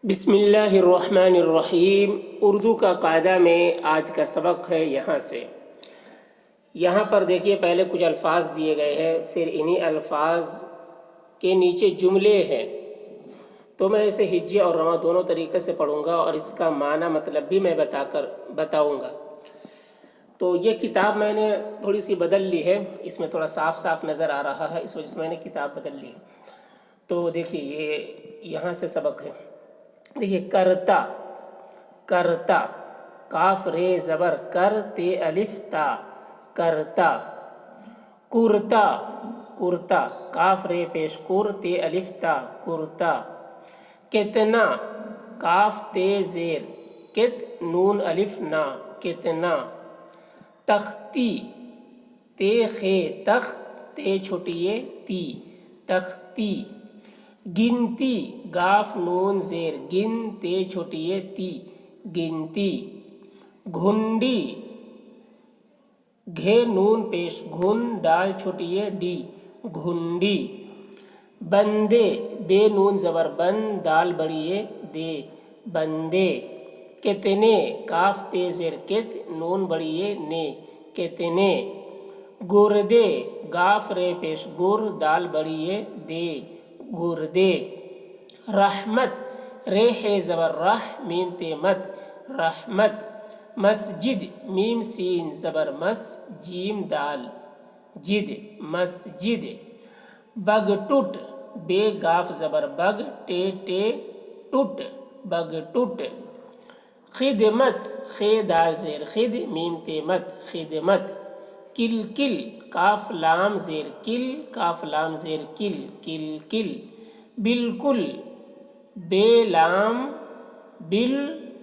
بسم اللہ الرحمن الرحیم۔ اردو کا قاعدہ میں آج کا سبق ہے یہاں پر دیکھیے، پہلے کچھ الفاظ دیے گئے ہیں، پھر انہی الفاظ کے نیچے جملے ہیں۔ تو میں اسے ہجے اور رواں دونوں طریقے سے پڑھوں گا اور اس کا معنی مطلب بھی میں بتاؤں گا۔ تو یہ کتاب میں نے تھوڑی سی بدل لی ہے، اس میں تھوڑا صاف صاف نظر آ رہا ہے، اس وجہ سے میں نے کتاب بدل لی۔ تو دیکھیے، یہ یہاں سے سبق ہے۔ دیکھیے، کرتا کرتا، کاف رے زبر کر، تے الف تا، کرتا۔ کرتا کرتا، کاف رے پیش کر، تے الف تا، کرتا۔ کتنا، کاف تے زیر کت، نون الف نا، کتنا۔ تختی، تے خے تخ، تے چھوٹیے تی، تختی۔ گنتی، گاف نون زیر گن، تے چھوٹیے تی، گنتی۔ گھنڈی، گھے نون پیش گھن، ڈال چھوٹیے ڈی، گھنڈی۔ بندے، بے نون زبر بن، دال بڑیے دے، بندے۔ کتنے، کاف تے زیر کت، نون بڑیے نے، کتنے۔ گردے، گاف رے پیش گر، دال بڑیے دے، گردے۔ رحمت، رے ہے زبر رہ، میم تے مت، رحمت۔ مسجد، میم سین زبر مس، جیم دال، جد، مسجد۔ بگٹٹ، بے گاف زبر بگ، ٹے ٹے ٹٹ، بگٹٹ۔ خدمت، خے دال زیر خد، میم تے مت، خدمت۔ کلکل، کاف لام زیر کل، کاف لام زیر کل، کلکل۔ بالکل، بے لام بل،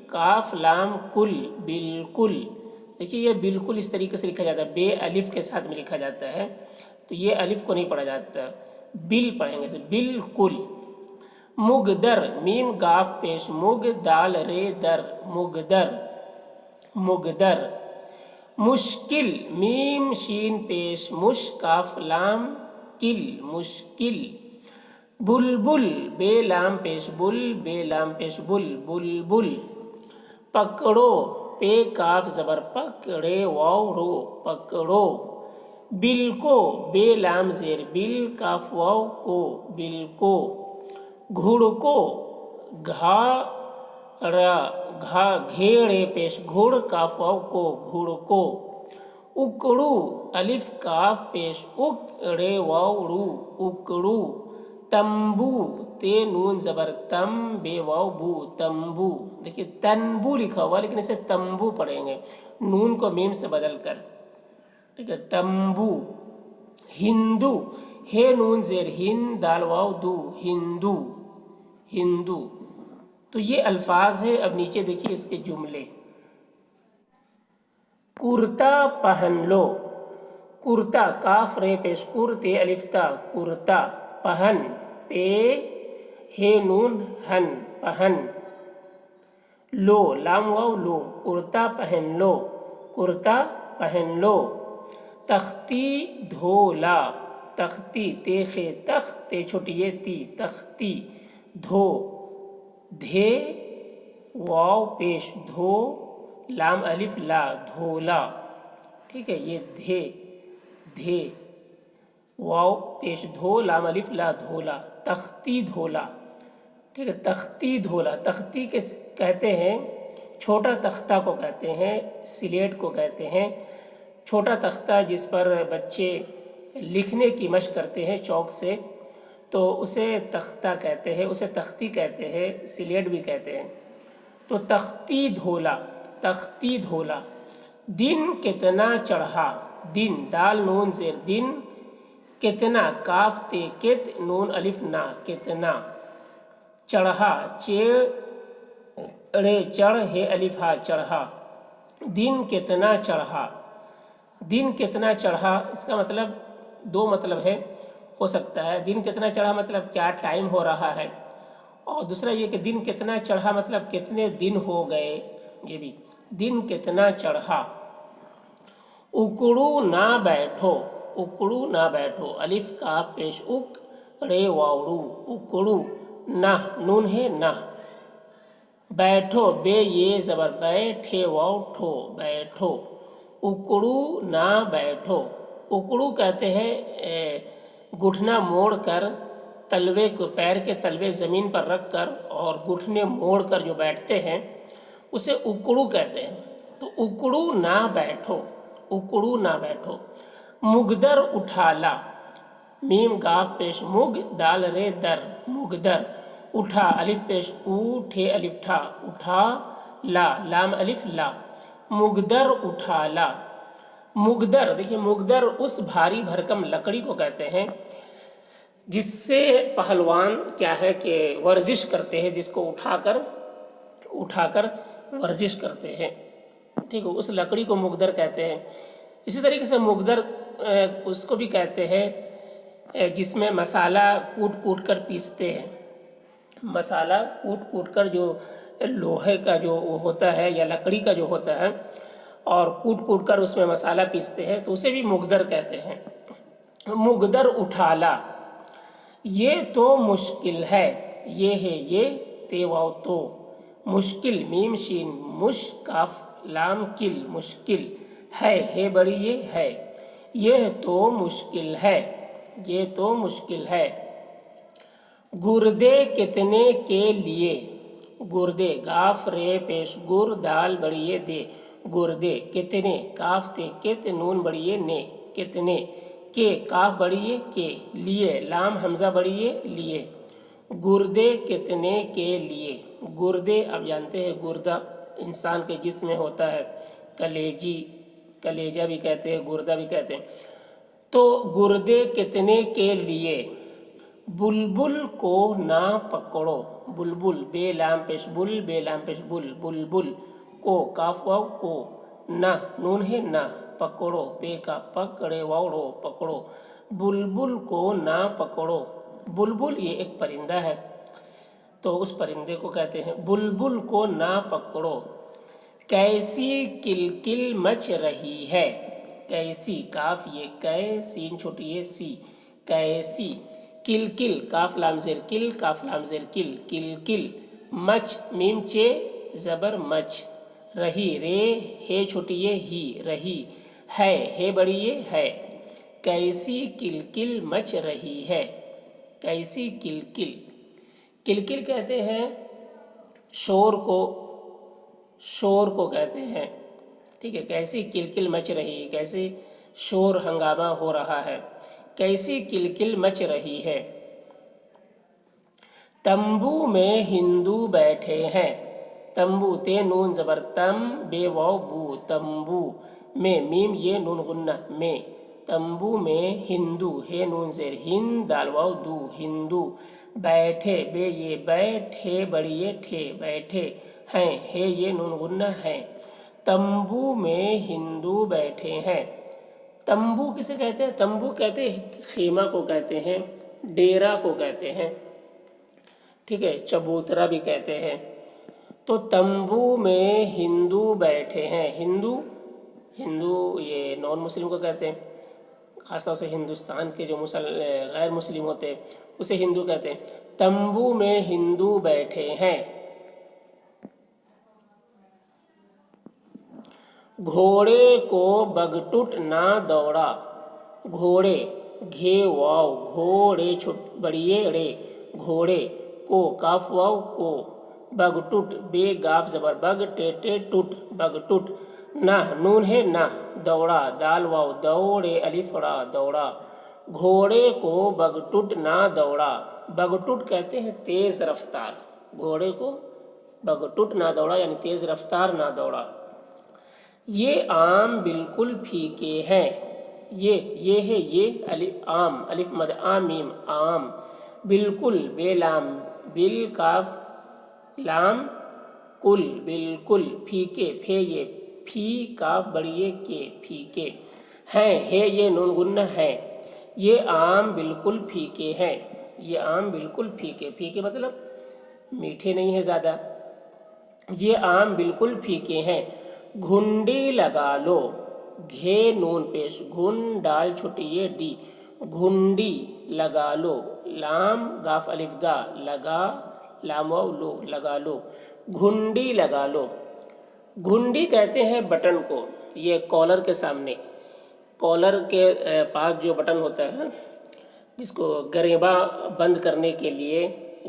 کاف لام کل، بالکل۔ دیکھیے، یہ بالکل اس طریقے سے لکھا جاتا ہے، بے الف کے ساتھ میں لکھا جاتا ہے، تو یہ الف کو نہیں پڑھا جاتا، بل پڑھیں گے، بالکل۔ مگدر، میم گاف پیش مگ، دال رے در، مگدر، مگدر۔ مشکل، میم شین پیش مش، کاف لام کل، مشکل۔ بلبل، بے لام پیش بل، بے لام پیش بل، بلبل۔ پکڑو، پے کاف زبر پک، رے واو رو، پکڑو۔ بلکو، بے لام زیر بل، کاف واو کو، بلکو۔ گھڑکو، گھا گھیڑے پیش گھڑ، کاف واو کو، گھڑکو۔ اکڑو، الف کاف پیش اک، رے واو رو، اکڑو۔ تمبو، تے نون زبر تم، بے واو بو، تمبو۔ دیکھیے، تنبو لکھا ہوا لیکن اسے تمبو پڑھیں گے، نون کو میم سے بدل کر، ٹھیک ہے، تمبو۔ ہندو، ہے نون زیر ہند، دال واو دو، ہندو، ہندو۔ تو یہ الفاظ ہے۔ اب نیچے دیکھیے اس کے جملے۔ کرتا پہن لو، کرتا، کاف رے پیش کر، تے الف تا، کرتا۔ پہن، پے ہے نون ہن، پہن۔ لو، لام واو لو، کرتا پہن لو، کرتا پہن لو۔ تختی دھولا، تختی، تے خے تخ، تے چھوٹیے تی، تختی۔ دھو، دھے واو پیش دھو، لام الف لا، دھولا، ٹھیک ہے، یہ دھے، دھے واو پیش دھو، لام الف لا، دھولا۔ تختی دھولا، ٹھیک ہے، تختی دھولا۔ تختی کہتے ہیں چھوٹا تختہ کو کہتے ہیں، سلیٹ کو کہتے ہیں، چھوٹا تختہ جس پر بچے لکھنے کی مشق کرتے ہیں چاک سے، تو اسے تختہ کہتے ہیں، اسے تختی کہتے ہیں، سلیٹ بھی کہتے ہیں۔ تو تختی دھولا، تختی دھولا۔ دن کتنا چڑھا، دن، دال نون زیر دن، کتنا، کاف تے کت، نون الف نا، کتنا۔ چڑھا، چڑھے چڑھ، ہے الف ہا، چڑھا۔ دن کتنا چڑھا، دن کتنا چڑھا، اس کا مطلب دو مطلب ہے، ہو سکتا ہے۔ دن کتنا چڑھا مطلب کیا ٹائم ہو رہا ہے، اور دوسرا یہ کہ دن کتنا چڑھا مطلب کتنے دن ہو گئے، یہ بھی، دن کتنا چڑھا۔ اکڑو نہ بیٹھو، اکڑو نہ بیٹھو، الف کاف پیش اک، رے واو رو، اکڑو۔ نہ، نون ہے نہ، بیٹھو بے یہ زبر بیٹھے واؤ ٹھو بیٹھو اکڑو نہ بیٹھو اکڑو کہتے ہیں گھٹنا موڑ کر تلوے کو پیر کے تلوے زمین پر رکھ کر اور گھٹنے موڑ کر جو بیٹھتے ہیں اسے اکڑو کہتے ہیں. تو اکڑو نہ بیٹھو اکڑو نہ بیٹھو. مگدر اٹھا لا میم گاف پیش مگ دال رے در مگدر اٹھا الف پیش او ٹھے الف ٹھا اٹھا لا لام الف لا مگدر اٹھا لا. مگدر دیکھیے مگدر اس بھاری بھرکم لکڑی کو کہتے ہیں جس سے پہلوان کیا ہے کہ ورزش کرتے ہیں، جس کو اٹھا کر ورزش کرتے ہیں. ٹھیک ہے، اس لکڑی کو مگدر کہتے ہیں. اسی طریقے سے مگدر اس کو بھی کہتے ہیں جس میں مسالہ کوٹ کر پیستے ہیں. مسالہ کوٹ کر جو لوہے کا جو وہ ہوتا ہے یا لکڑی کا جو ہوتا ہے اور کوٹ کر اس میں مسالہ پیستے ہیں تو اسے بھی مگدر کہتے ہیں. مگدر اٹھا لا یہ تو مشکل ہے یہ ہے یہ تے واو تو مشکل میم شین مش کاف لام کل مشکل ہے بڑی یہ تو مشکل ہے یہ تو مشکل ہے. گردے کتنے کے لیے گردے گاف رے پیش گر دال بڑی دے گردے کتنے کاف تے کت نون بڑی نے کتنے کے کاف بڑی کے لیے لام حمزہ بڑی لیے گردے کتنے کے لیے. گردے اب جانتے ہیں گردہ انسان کے جسم میں ہوتا ہے، کلیجہ بھی کہتے ہیں گردہ بھی کہتے ہیں. تو گردے کتنے کے لیے. بلبل کو نہ پکڑو بلبل بے لام پیش بل بے لام پیش بل بلبل کو کاف واو کو نہ نون ہے نہ پکڑو پے کا پکڑے واو رو پکڑو بلبل کو نہ پکڑو. بلبل یہ ایک پرندہ ہے تو اس پرندے کو کہتے ہیں بلبل کو نہ پکڑو. کیسی کلکل مچ رہی ہے کیسی کاف یہ کے سین چھوٹی ہے سی کیسی کلکل کاف لام زیر کل کاف لام زیر کل کلکل مچ میم چے زبر مچ رہی رے ہے چھوٹی ہے ہی رہی ہے بڑی ہے کیسی کلکل مچ رہی ہے. کیسی کلکل کلکل کہتے ہیں شور کو کہتے ہیں. ٹھیک ہے، کیسی کلکل مچ رہی کیسی شور ہنگامہ ہو رہا ہے کیسی کلکل مچ رہی ہے. تمبو میں ہندو بیٹھے ہیں تمبو تے نون زبر تم بے واو بو تمبو میں میم یہ نون غنہ میں تمبو میں ہندو ہے نون زیر ہند دال واو دو ہندو بیٹھے بے یہ بیٹھے بڑی یہ ٹھے بیٹھے ہیں ہے یہ نون غنہ ہیں. تمبو میں ہندو بیٹھے ہیں. تمبو کسے کہتے ہیں؟ تمبو کہتے ہیں خیمہ کو کہتے ہیں، ڈیرا کو کہتے ہیں. ٹھیک ہے، چبوترا بھی کہتے ہیں. تو تمبو میں ہندو بیٹھے ہیں. ہندو یہ نان مسلم کو کہتے ہیں، خاص طور سے ہندوستان کے جو غیر مسلم ہوتے ہیں اسے ہندو کہتے ہیں. تمبو میں ہندو بیٹھے ہیں. گھوڑے کو بگٹٹ نہ دوڑا گھوڑے گھے واو گھوڑے بڑی رے گھوڑے کو کاف واو کو بگٹٹ بے گاف زبر بگ ٹے ٹٹ بگٹٹ نہ نون ہے نہ دوڑا دال واو دوڑے الف را دوڑا گھوڑے کو بگٹٹ نہ دوڑا. بگٹٹ کہتے ہیں تیز رفتار. گھوڑے کو بگٹٹ نہ دوڑا یعنی تیز رفتار نہ دوڑا. یہ آم بالکل پھیکے ہیں. یہ ہے یہ آم الف مد آمیم آم بالکل بے لام بل کاف لام کل بالکل پھیکے پھے یہ پھی کاف بڑی کے پھیکے ہیں ہے یہ نون غنہ ہے. یہ آم بالکل پھیکے ہیں. یہ آم بالکل پھیکے مطلب میٹھے نہیں ہیں زیادہ. یہ آم بالکل پھیکے ہیں. گھنڈی لگا لو گھے نون پیش گھن ڈال چھوٹی یہ ڈی گھنڈی لگا لو لام گاف الف گا لگا لام واو لو لگا لو، گھنڈی لگا لو۔ گھنڈی کہتے ہیں بٹن کو، یہ کالر کے سامنے، کالر کے پاس جو بٹن ہوتا ہے جس کو گریباں بند کرنے کے لیے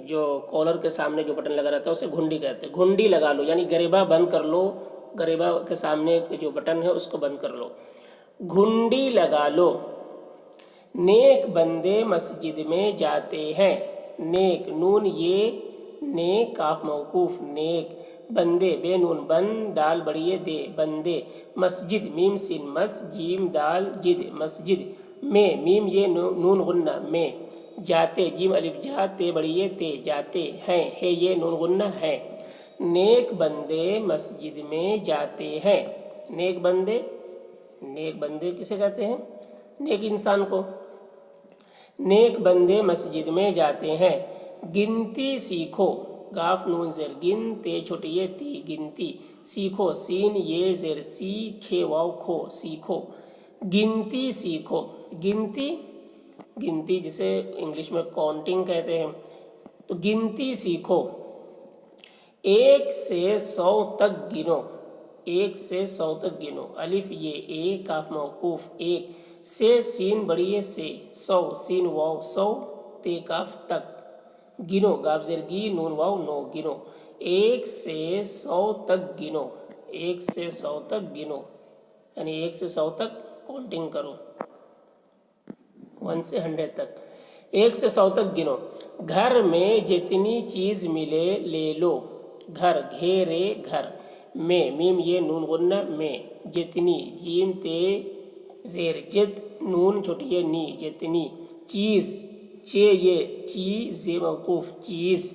جو کالر کے سامنے جو بٹن لگا رہتا ہے اسے گھنڈی کہتے ہیں۔ گھنڈی لگا لو یعنی گریباں بند کر لو، گریباں کے سامنے جو بٹن ہے اس کو بند کر لو، گھنڈی لگا لو۔ نیک بندے مسجد میں جاتے ہیں، نیک نون یہ نیک کاف موقوف، نیک بندے بے نون بند دال بڑی دے بندے، مسجد میم سین مس جیم دال جد مسجد، میں میم یہ نون غنہ میں، جاتے جیم الف جا تے بڑی تے جاتے ہیں، ہے یہ نون غنہ ہے۔ نیک بندے مسجد میں جاتے ہیں، نیک بندے، نیک بندے کسے کہتے ہیں؟ نیک انسان کو۔ نیک بندے مسجد میں جاتے ہیں، گنتی سیکھو، گاف نون زیر گن تے چھوٹی یہ تی گنتی، سیکھو سین یہ زیر سی کھے واو کھو سیکھو، گنتی سیکھو۔ گنتی، گنتی جسے انگلش میں کاؤنٹنگ کہتے ہیں، تو گنتی سیکھو۔ 1 سے 100 تک گنو، 1 سے 100 تک گنو، الف یہ ایک کاف موقوف ایک، سے سین بڑی سے 100 سین واو 100 تے کاف تک، گنو گاف زیر گی نون واو نو گنو، 1 سے 100 تک گنو، 1 سے 100 تک گنو یعنی 1 سے 100 تک کاؤنٹنگ کرو، 1 سے 100 تک، 1 سے 100 تک گنو۔ گھر میں جتنی چیز ملے لے لو، گھر گھیرے گھر، میں میم یہ نون غنہ میں، جتنی جیم تے زیر جت نون چھوٹی یہ نی جتنی، چیز چے یہ چی زی موقوف چیز،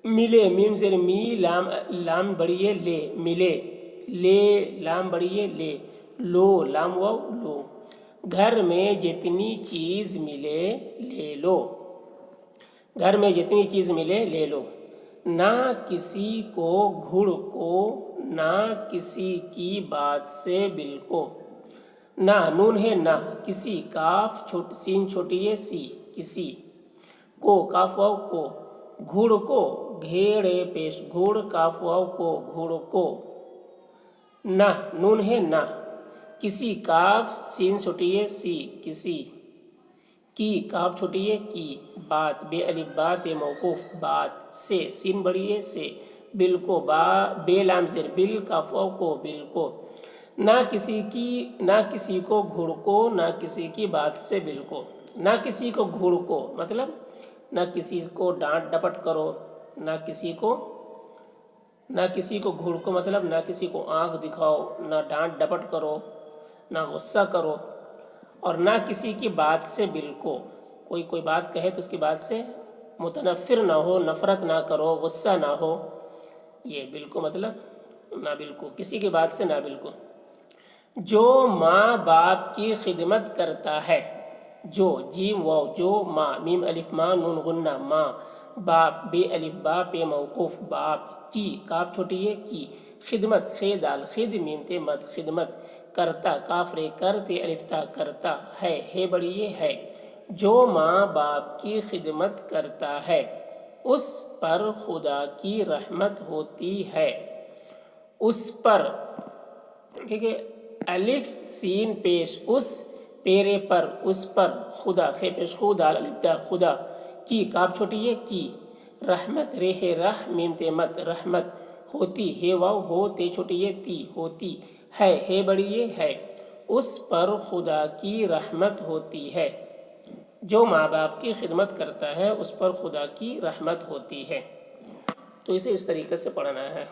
ملے میم زیر می لام لام بڑی یہ لے ملے، لے لام بڑی یہ لے، لو لام واو لو، گھر میں جتنی چیز ملے لے لو، گھر میں جتنی چیز ملے لے لو۔ نہ کسی کو گھڑ کو، نہ کسی کی بات سے بل کو، نہ نون ہے نہ، کسی کاف سین چھوٹی ہے سی کسی، کو کاف واو کو، گھڑ کو گھیڑے پیش گھڑ کاف واو کو گھڑ کو، نہ نون ہے نہ، کسی کاف سین چھوٹی ہے سی کسی، کی کاف چھوٹی ہے کی، بات بے الف با تے موقوف بات، سے سین بڑی ہے سے، بل کو با بے لام زیر بل کاف واو کو بل کو، نہ کسی کی، نہ کسی کو گھڑ کو، نہ کسی کی بات سے بل کو، نہ کسی کو گھڑ کو مطلب نہ کسی کو ڈانٹ ڈپٹ کرو، نہ کسی کو، نہ کسی کو گھڑ کو مطلب نہ کسی کو آنکھ دکھاؤ، نہ ڈانٹ ڈپٹ کرو، نہ غصہ کرو، اور نہ کسی کی بات سے بل کو، کوئی بات کہے تو اس کی بات سے متنفر نہ ہو، نفرت نہ کرو، غصہ نہ ہو، یہ بل کو مطلب نہ بل کو، کسی کی بات سے نہ بل کو۔ جو ماں باپ کی خدمت کرتا ہے، جو جیم واو جو ماں میم الف ماں نون غنہ ماں، باپ بے الف با پہ موقوف باپ، کی کاف چھوٹی ہے کی، خدمت خے دال خد میم تے مت خدمت، کرتا کاف رے کر تے الف تا کرتا، ہے بڑی یہ ہے، جو ماں باپ کی خدمت کرتا ہے اس پر خدا کی رحمت ہوتی ہے، اس پر، ٹھیک ہے، الف سین پیش اس، پیرے پر اس پر، خدا خے پیش خو دال الف دا خدا، کی کاف چھوٹی ہے کی، رحمت رے ہے رح میم تے مت رحمت، ہوتی ہے واو ہو تے چھوٹی ہے تی ہوتی، ہے بڑی یہ ہے، اس پر خدا کی رحمت ہوتی ہے، جو ماں باپ کی خدمت کرتا ہے اس پر خدا کی رحمت ہوتی ہے۔ تو اسے اس طریقے سے پڑھنا ہے۔